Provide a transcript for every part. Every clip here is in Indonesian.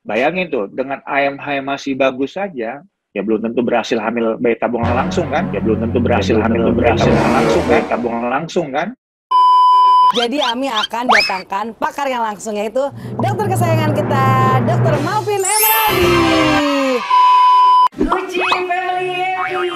Bayangin tuh, dengan AMH masih bagus saja, ya belum tentu berhasil hamil bayi tabungan langsung kan? Ya belum tentu berhasil hamil bayi tabungan langsung kan? Jadi Ami akan datangkan pakar yang langsung, yaitu dokter kesayangan kita, Dr. Malvin Emeraldi. Gucci Family Happy.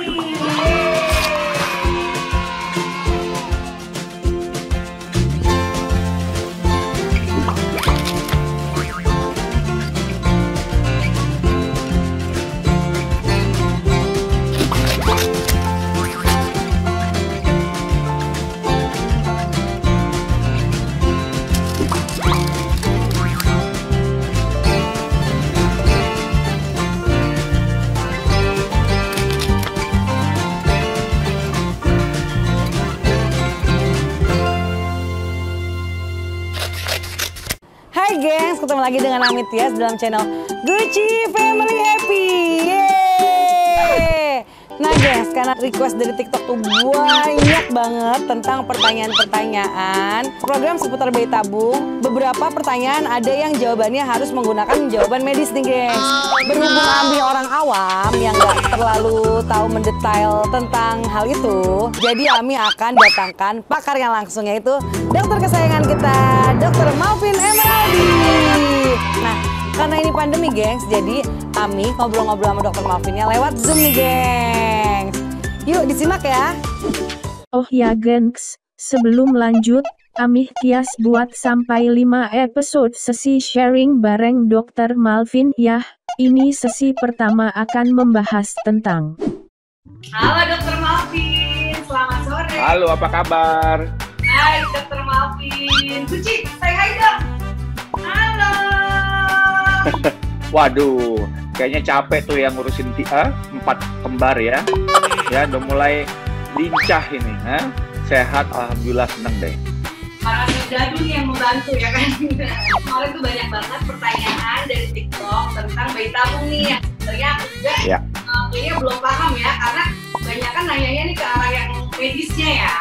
Hai gengs, ketemu lagi dengan Ami Tias dalam channel Gucci Family Happy. Yeay. Nah gengs, karena request dari TikTok tuh banyak banget tentang pertanyaan-pertanyaan program seputar bayi tabung. Beberapa pertanyaan ada yang jawabannya harus menggunakan jawaban medis nih gengs. Berhubung Ami orang awam yang gak terlalu tahu mendetail tentang hal itu, jadi Ami akan datangkan pakar yang langsung, yaitu dokter kesayangan kita, Dr. Malvin Emeraldi. Nah, karena ini pandemi gengs, jadi Ami ngobrol-ngobrol sama Dr. Malvinnya lewat Zoom nih gengs. Yuk disimak ya. Oh ya gengs, sebelum lanjut, Ami Tias buat sampai 5 episode sesi sharing bareng Dr. Malvin ya. Ini sesi pertama akan membahas tentang. Halo Dr. Malvin, selamat sore. Halo, apa kabar? Hai Dr. Malvin. Gucci, say hi dong. Halo. Waduh, kayaknya capek tuh yang ngurusin 4 kembar ya. Ya, udah mulai lincah ini. Sehat, alhamdulillah, seneng deh. Para Dadu nih yang membantu ya kan. Kemarin tuh banyak banget pertanyaan dari TikTok tentang bayi tabung nih. Sebenarnya aku juga kayaknya belum paham ya, karena banyak kan nanyanya nih ke arah yang medisnya ya.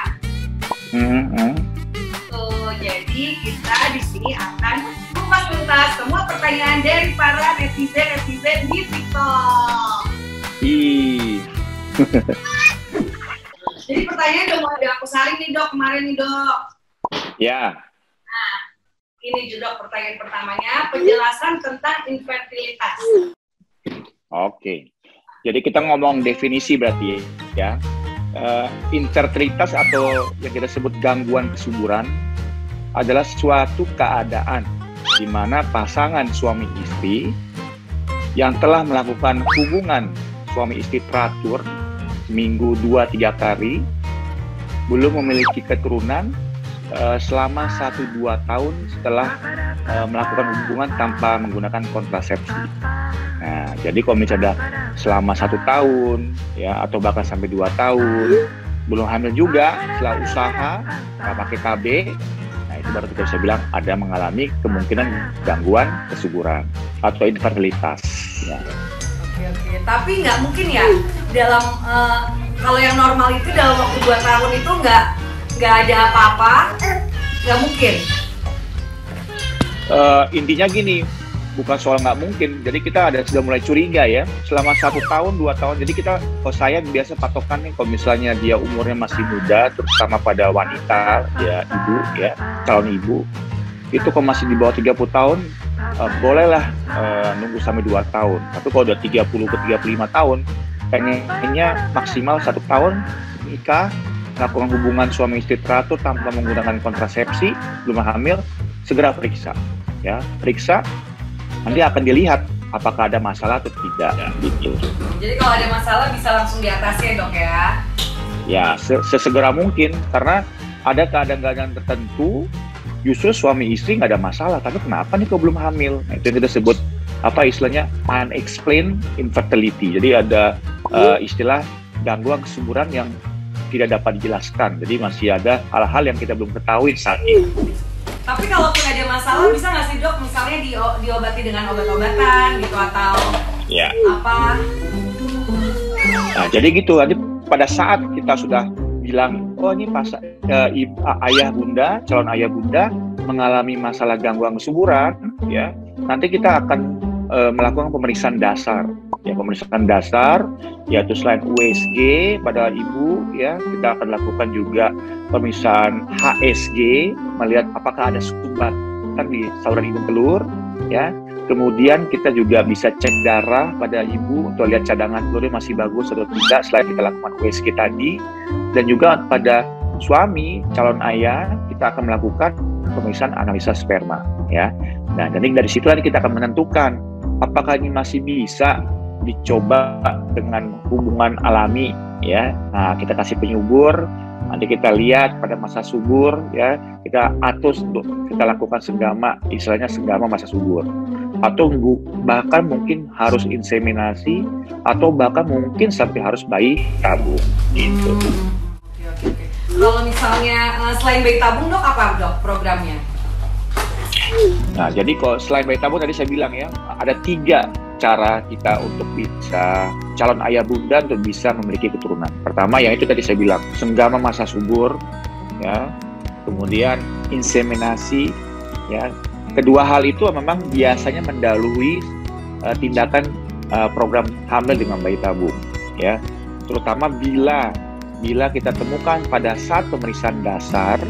Tuh, jadi kita di sini akan kupas tuntas semua pertanyaan dari para netizen di TikTok. Jadi pertanyaan udah mau aku saring nih dok, kemarin nih dok. Ya. Nah, ini juga pertanyaan pertamanya, penjelasan tentang infertilitas. Oke. Jadi kita ngomong definisi berarti ya. Infertilitas atau yang kita sebut gangguan kesuburan adalah suatu keadaan di mana pasangan suami istri yang telah melakukan hubungan suami istri teratur seminggu 2-3 kali belum memiliki keturunan selama 1-2 tahun setelah melakukan hubungan tanpa menggunakan kontrasepsi. Nah, jadi kalau misalnya selama 1 tahun ya atau bahkan sampai 2 tahun belum hamil juga setelah usaha nggak pakai KB, nah itu baru kita bisa bilang ada mengalami kemungkinan gangguan kesuburan atau infertilitas. Ya. Oke. Tapi nggak mungkin ya dalam kalau yang normal itu dalam waktu 2 tahun itu nggak ada apa-apa, nggak mungkin. Intinya gini, bukan soal nggak mungkin. Jadi kita sudah mulai curiga ya. Selama 1 tahun, 2 tahun. Jadi kalau saya biasa patokan nih, kalau misalnya dia umurnya masih muda, terutama pada wanita, ya ibu, ya calon ibu, itu kalau masih di bawah 30 tahun, bolehlah nunggu sampai 2 tahun. Tapi kalau udah 30 ke 35 tahun, kayaknya maksimal 1 tahun nikah, melakukan hubungan suami istri teratur tanpa menggunakan kontrasepsi, belum hamil, segera periksa. Ya, periksa, nanti akan dilihat apakah ada masalah atau tidak. Gitu. Jadi kalau ada masalah bisa langsung diatasi ya dok ya? Ya, sesegera mungkin, karena ada keadaan-keadaan tertentu justru suami istri nggak ada masalah, tapi kenapa nih kok belum hamil? Nah, itu yang kita sebut istilahnya unexplained infertility. Jadi ada istilah gangguan kesuburan yang tidak dapat dijelaskan. Jadi masih ada hal-hal yang kita belum ketahui saat ini. Tapi kalau pun ada masalah, bisa nggak sih dok, misalnya diobati dengan obat-obatan gitu atau apa? Nah, jadi gitu. Nanti pada saat kita sudah bilang, oh ini ayah bunda, calon ayah bunda mengalami masalah gangguan kesuburan, ya, nanti kita akan melakukan pemeriksaan dasar. Ya, pemeriksaan dasar yaitu selain USG pada ibu, ya kita akan lakukan juga pemeriksaan HSG, melihat apakah ada sumbatan di saluran hidung telur, ya. Kemudian kita juga bisa cek darah pada ibu untuk lihat cadangan telurnya masih bagus atau tidak selain kita lakukan USG tadi. Dan juga pada suami, calon ayah, kita akan melakukan pemeriksaan analisa sperma, ya. Nah, jadi dari situ nanti kita akan menentukan apakah ini masih bisa dicoba dengan hubungan alami, ya. Nah, kita kasih penyubur, nanti kita lihat pada masa subur, ya, kita atur untuk kita lakukan senggama, istilahnya senggama masa subur. Atau bahkan mungkin harus inseminasi, atau bahkan mungkin sampai harus bayi tabung, gitu. Oke. Kalau misalnya selain bayi tabung dok, apa dok programnya? Nah, jadi kalau selain bayi tabung tadi saya bilang ya, ada 3 cara kita untuk bisa calon ayah bunda untuk bisa memiliki keturunan. Pertama, yang itu tadi saya bilang, senggama masa subur, ya. Kemudian inseminasi, ya. Kedua hal itu memang biasanya mendahului tindakan program hamil dengan bayi tabung, ya. Terutama bila kita temukan pada saat pemeriksaan dasar,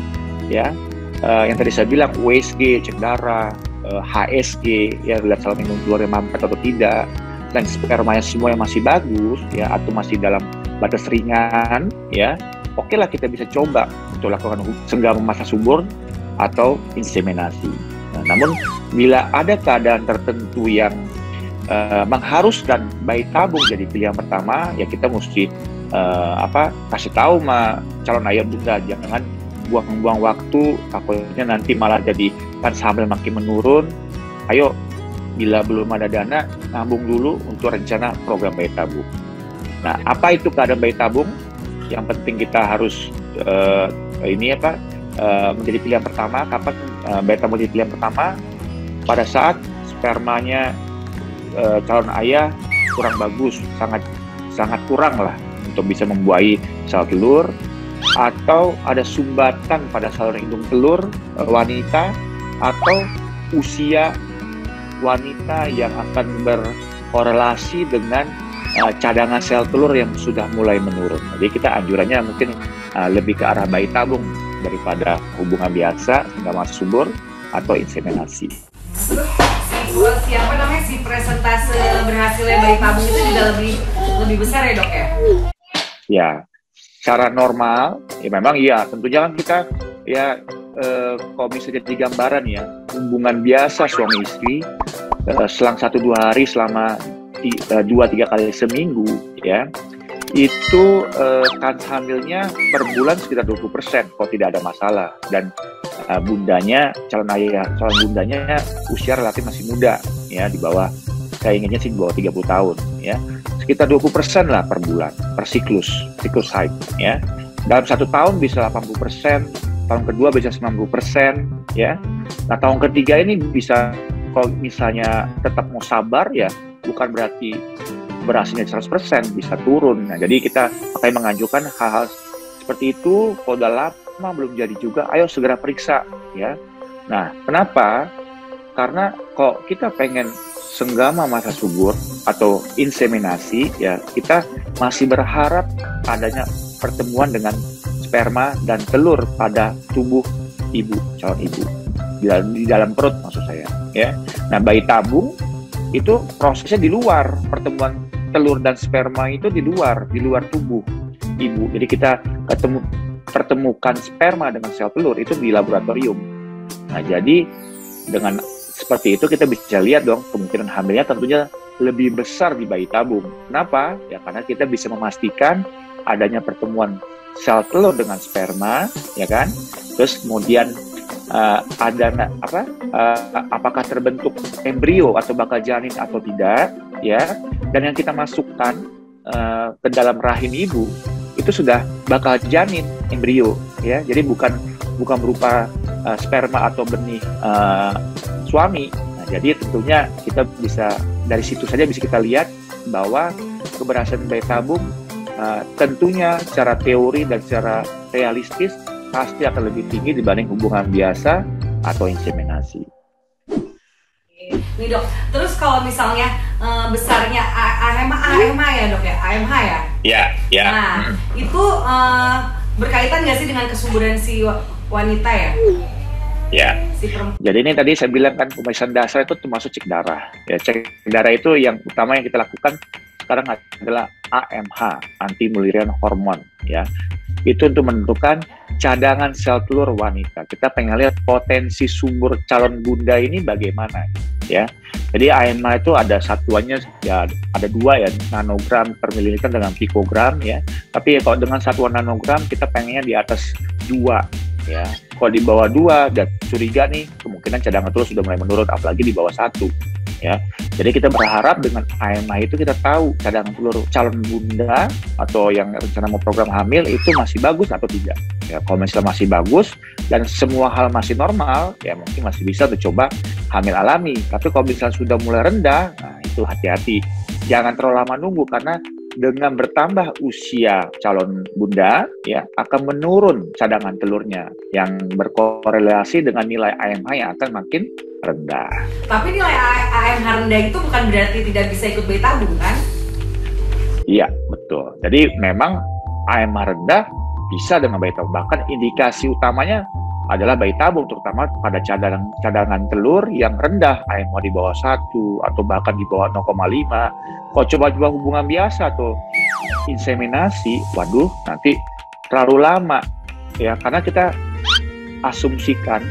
ya, yang tadi saya bilang USG, cek darah, HSG, ya lihat saluran hidung telurnya mampet atau tidak, dan spermanya semua yang masih bagus, ya, atau masih dalam batas ringan, ya, oke lah kita bisa coba untuk lakukan senggama masa subur atau inseminasi. Nah, namun bila ada keadaan tertentu yang mengharuskan bayi tabung jadi pilihan pertama, ya kita mesti kasih tahu sama calon ayah bunda, jangan buang-buang waktu, takutnya nanti malah jadi kan hamil makin menurun. Ayo, bila belum ada dana, nabung dulu untuk rencana program bayi tabung. Nah, apa itu keadaan bayi tabung? Yang penting kita harus menjadi pilihan pertama. Kapan bayi tabung menjadi pilihan pertama? Pada saat spermanya calon ayah kurang bagus, sangat kurang lah untuk bisa membuahi sel telur, atau ada sumbatan pada saluran hidung telur wanita, atau usia wanita yang akan berkorelasi dengan cadangan sel telur yang sudah mulai menurun. Jadi kita anjurannya mungkin lebih ke arah bayi tabung daripada hubungan biasa, senggama masa subur atau inseminasi. Si presentase berhasilnya bayi tabung itu juga lebih besar ya dok ya? Ya, secara normal, ya memang iya. Tentunya kan kita ya kalau bisa jadi gambaran ya, hubungan biasa suami istri selang 1-2 hari selama 2-3 kali seminggu, ya, itu kans hamilnya per bulan sekitar 20% kalau tidak ada masalah. Dan bundanya, calon bundanya usia relatif masih muda, ya, di bawah, saya inginnya sih di bawah 30 tahun, ya. Sekitar 20% lah per bulan, per siklus haid, ya. Dalam 1 tahun bisa 80%, tahun kedua bisa 90%, ya. Nah, tahun ketiga ini bisa, kalau misalnya tetap mau sabar, ya, bukan berarti berhasilnya 100%, bisa turun. Nah, jadi kita pakai menganjurkan hal-hal seperti itu. Kalau udah lama belum jadi juga, ayo segera periksa, ya. Nah, kenapa? Karena kalau kita pengen senggama masa subur atau inseminasi, ya, kita masih berharap adanya pertemuan dengan sperma dan telur pada tubuh ibu, calon ibu, di dalam perut maksud saya, ya. Nah, bayi tabung itu prosesnya di luar, pertemuan telur dan sperma itu di luar tubuh ibu. Jadi kita pertemukan sperma dengan sel telur itu di laboratorium. Nah, jadi dengan seperti itu kita bisa lihat dong kemungkinan hamilnya tentunya lebih besar di bayi tabung. Kenapa? Ya karena kita bisa memastikan adanya pertemuan sel telur dengan sperma, ya kan? Terus kemudian apakah terbentuk embrio atau bakal janin atau tidak, ya? Dan yang kita masukkan ke dalam rahim ibu itu sudah bakal janin, embrio, ya. Jadi bukan berupa sperma atau benih suami. Nah, jadi tentunya kita bisa dari situ saja bisa kita lihat bahwa keberhasilan bayi tabung tentunya secara teori dan secara realistis pasti akan lebih tinggi dibanding hubungan biasa atau inseminasi. Nih dok, terus kalau misalnya besarnya AMH ya dok ya, AMH ya? Iya, iya. Nah, itu berkaitan nggak sih dengan kesuburan si wanita ya? Ya. Si perempuan. Jadi ini tadi saya bilang kan pemeriksaan dasar itu termasuk cek darah. Ya, cek darah itu yang utama yang kita lakukan sekarang adalah AMH, anti mullerian hormon, ya. Itu untuk menentukan cadangan sel telur wanita. Kita pengen lihat potensi sumber calon bunda ini bagaimana, ya. Jadi AMH itu ada satuannya, ya ada 2 ya, nanogram per mililiter dengan pikogram, ya. Tapi kalau dengan satuan nanogram kita pengennya di atas 2, ya. Kalau di bawah 2 dan curiga nih, kemungkinan cadangan telur sudah mulai menurun, apalagi di bawah 1, ya. Jadi kita berharap dengan AMH itu kita tahu cadangan telur calon bunda atau yang rencana mau program hamil itu masih bagus atau tidak. Ya, kalau misalnya masih bagus dan semua hal masih normal, ya mungkin masih bisa dicoba hamil alami. Tapi kalau misalnya sudah mulai rendah, nah itu hati-hati. Jangan terlalu lama nunggu karena dengan bertambah usia calon bunda, ya akan menurun cadangan telurnya yang berkorelasi dengan nilai AMH yang akan makin rendah. Tapi nilai AMH rendah itu bukan berarti tidak bisa ikut bayi tabung kan? Iya, betul. Jadi memang AMH rendah bisa dengan bayi tabung. Bahkan indikasi utamanya adalah bayi tabung, terutama pada cadangan telur yang rendah, AMH di bawah 1 atau bahkan di bawah 0,5. Kalau coba-coba hubungan biasa atau inseminasi, waduh nanti terlalu lama, ya karena kita asumsikan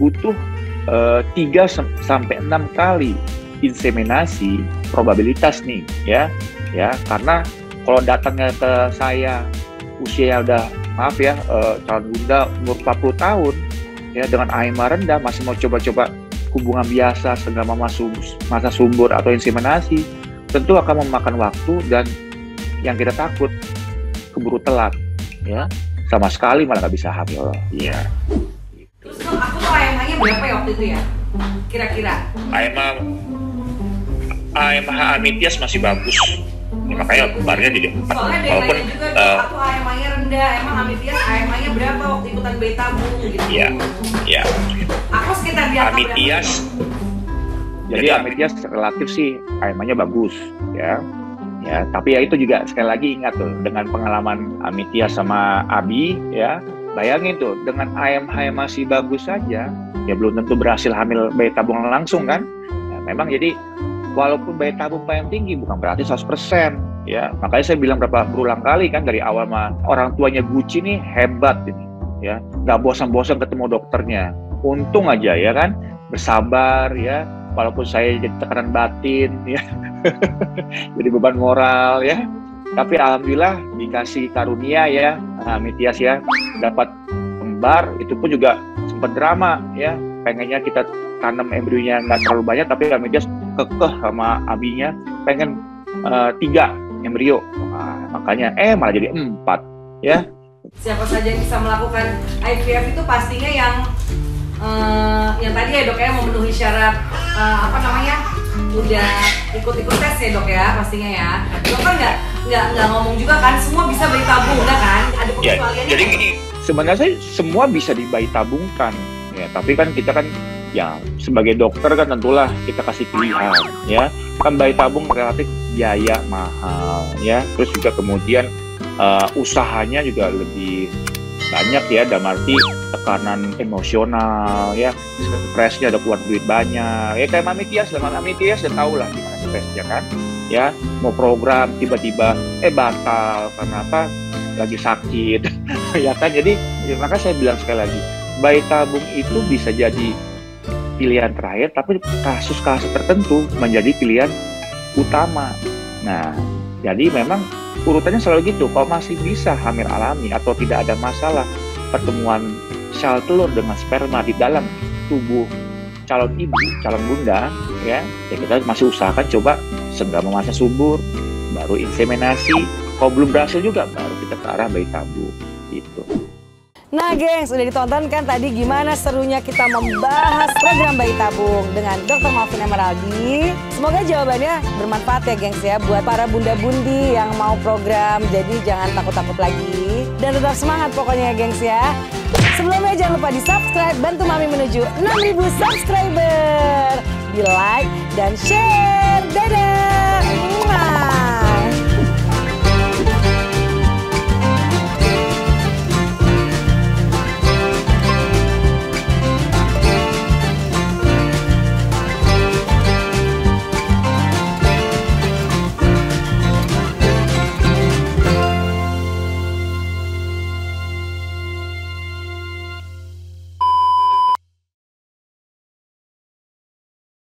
butuh 3-6 kali inseminasi probabilitas nih, ya karena kalau datangnya ke saya usia udah maaf ya calon bunda umur 40 tahun ya dengan AMH rendah masih mau coba-coba hubungan biasa selama masa subur atau inseminasi, tentu akan memakan waktu dan yang kita takut keburu telat, ya sama sekali malah nggak bisa hamil, ya. Terus aku tuh AMH-nya berapa ya waktu itu ya? Kira-kira? AMH Amithias masih bagus. Ya, makanya kemarinnya jadi 4. Soalnya dia nanya juga, aku AMH-nya rendah, emang Amithias AMH-nya berapa waktu ikutan bayi tabung gitu? Iya. Aku sekitar di angka Amithias. Jadi Amithias relatif sih AMH-nya bagus, ya. Ya, tapi ya itu juga sekali lagi ingat tuh dengan pengalaman Amithias sama Abi, ya. Bayangin tuh dengan AMH yang masih bagus saja, ya belum tentu berhasil hamil bayi tabung langsung kan? Ya, memang jadi walaupun bayi tabung paling tinggi bukan berarti 100%, ya. Makanya saya bilang berulang kali kan dari awal mah orang tuanya Gucci nih hebat ini, ya. Nggak bosan-bosan ketemu dokternya. Untung aja ya kan, bersabar ya. Walaupun saya jadi tekanan batin, ya. Jadi beban moral ya. Tapi alhamdulillah dikasih karunia ya, Amithias ya, dapat kembar. Itu pun juga sempat drama ya. Pengennya kita tanam embrionya nggak terlalu banyak, tapi Amithias kekeh sama abinya pengen 3 embrio. Nah, makanya malah jadi 4 ya. Siapa saja yang bisa melakukan IVF itu pastinya yang tadi ya dok ya memenuhi syarat udah ikut tes ya dok ya pastinya ya. Dok kan nggak ngomong juga kan semua bisa bayi tabung enggak kan? Ada pengecualiannya. Jadi gini, sebenarnya semua bisa dibayi tabungkan ya, tapi kan kita kan ya sebagai dokter kan tentulah kita kasih pilihan ya. Kan bayi tabung relatif biaya mahal ya, terus juga kemudian usahanya juga lebih banyak ya, dalam arti tekanan emosional ya, stresnya ada keluar duit banyak ya, kayak Amithias udah tahu lah gimana stresnya kan ya, mau program tiba-tiba batal karena apa, lagi sakit ya kan. Jadi maka saya bilang sekali lagi, bayi tabung itu bisa jadi pilihan terakhir, tapi kasus-kasus tertentu menjadi pilihan utama. Nah, jadi memang urutannya selalu gitu. Kalau masih bisa hamil alami atau tidak ada masalah pertemuan sel telur dengan sperma di dalam tubuh calon ibu, calon bunda, ya kita masih usahakan coba selama masa subur, baru inseminasi. Kalau belum berhasil juga, baru kita ke arah bayi tabung, gitu. Nah gengs, udah ditonton kan tadi gimana serunya kita membahas program bayi tabung dengan Dr. Malvin Emeraldi. Semoga jawabannya bermanfaat ya gengs ya buat para bunda-bundi yang mau program. Jadi jangan takut-takut lagi dan tetap semangat pokoknya ya gengs ya. Sebelumnya jangan lupa di subscribe, bantu Mami menuju 6.000 subscriber. Di like dan share. Dadah!